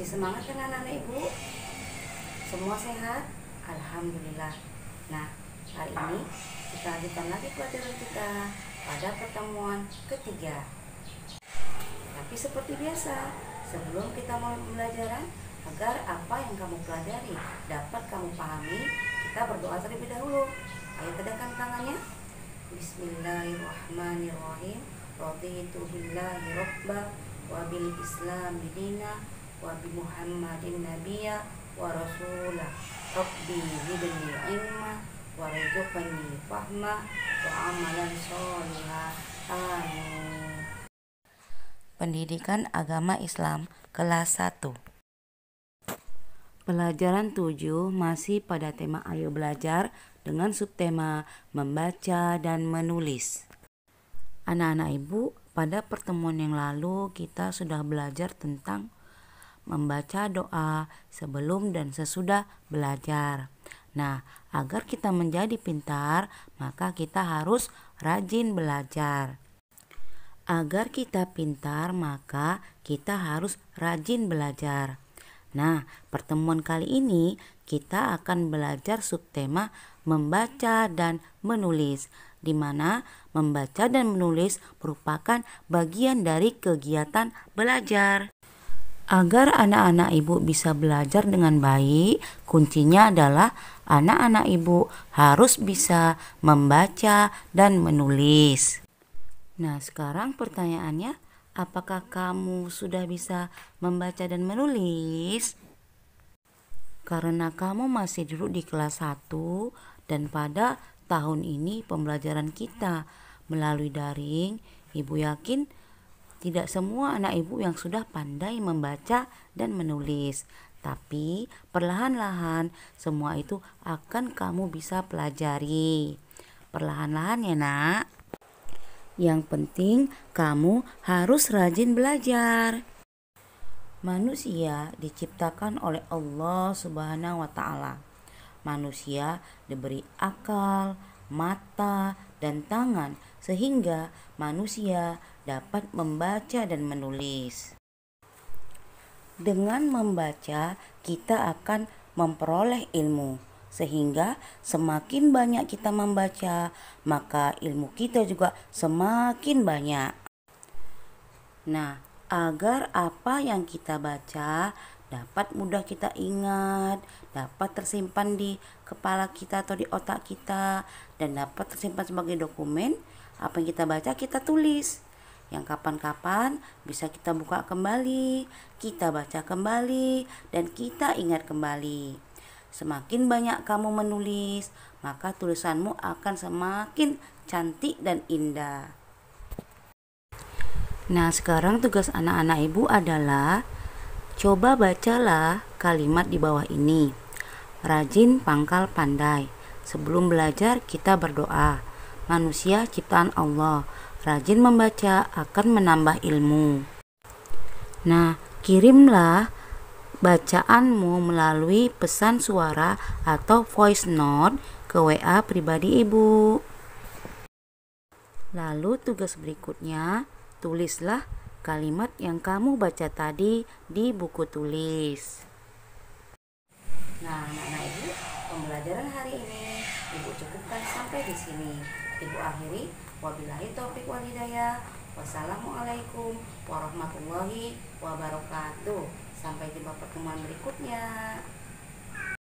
Masih semangat kan anak-anak ibu? Semua sehat? Alhamdulillah. Nah, hari ini kita lanjutkan lagi pelajaran kita pada pertemuan ketiga. Tapi seperti biasa, sebelum kita mulai pembelajaran, agar apa yang kamu pelajari dapat kamu pahami, kita berdoa terlebih dahulu. Ayo tegakkan tangannya. Bismillahirrahmanirrahim. Raditu billahi robba wa bil islami dina wa bi muhammadin nabiyya wa rasulah. Rabbi zidni ilma wa rizqni fahma wa amalan sholihah. Amin. Pendidikan Agama Islam kelas 1. Pelajaran 7 masih pada tema Ayo Belajar dengan subtema membaca dan menulis. Anak-anak ibu, pada pertemuan yang lalu kita sudah belajar tentang membaca doa sebelum dan sesudah belajar. Nah, agar kita menjadi pintar, maka kita harus rajin belajar. Agar kita pintar, maka kita harus rajin belajar. Nah, pertemuan kali ini kita akan belajar subtema membaca dan menulis, di mana membaca dan menulis merupakan bagian dari kegiatan belajar. Agar anak-anak ibu bisa belajar dengan baik, kuncinya adalah anak-anak ibu harus bisa membaca dan menulis. Nah, sekarang pertanyaannya, apakah kamu sudah bisa membaca dan menulis? Karena kamu masih duduk di kelas 1 dan pada tahun ini pembelajaran kita melalui daring, ibu yakin tidak semua anak ibu yang sudah pandai membaca dan menulis. Tapi perlahan-lahan semua itu akan kamu bisa pelajari. Perlahan-lahan ya nak. Yang penting kamu harus rajin belajar. Manusia diciptakan oleh Allah Subhanahu wa Ta'ala. Manusia diberi akal, mata, dan tangan sehingga manusia dapat membaca dan menulis. Dengan membaca, kita akan memperoleh ilmu. Sehingga semakin banyak kita membaca, maka ilmu kita juga semakin banyak. Nah, agar apa yang kita baca dapat mudah kita ingat, dapat tersimpan di kepala kita atau di otak kita, dan dapat tersimpan sebagai dokumen, apa yang kita baca kita tulis. Yang kapan-kapan bisa kita buka kembali, kita baca kembali, dan kita ingat kembali. Semakin banyak kamu menulis, maka tulisanmu akan semakin cantik dan indah. Nah, sekarang tugas anak-anak ibu adalah coba bacalah kalimat di bawah ini. Rajin pangkal pandai. Sebelum belajar kita berdoa. Manusia ciptaan Allah. Rajin membaca akan menambah ilmu. Nah, kirimlah bacaanmu melalui pesan suara atau voice note ke WA pribadi ibu. Lalu tugas berikutnya, tulislah kalimat yang kamu baca tadi di buku tulis. Nah, anak-anak ibu, pembelajaran hari ini ibu cukupkan sampai di sini. Ibu akhiri, wabillahi taufiq wal hidayah. Wassalamualaikum warahmatullahi wabarakatuh. Sampai jumpa pertemuan berikutnya.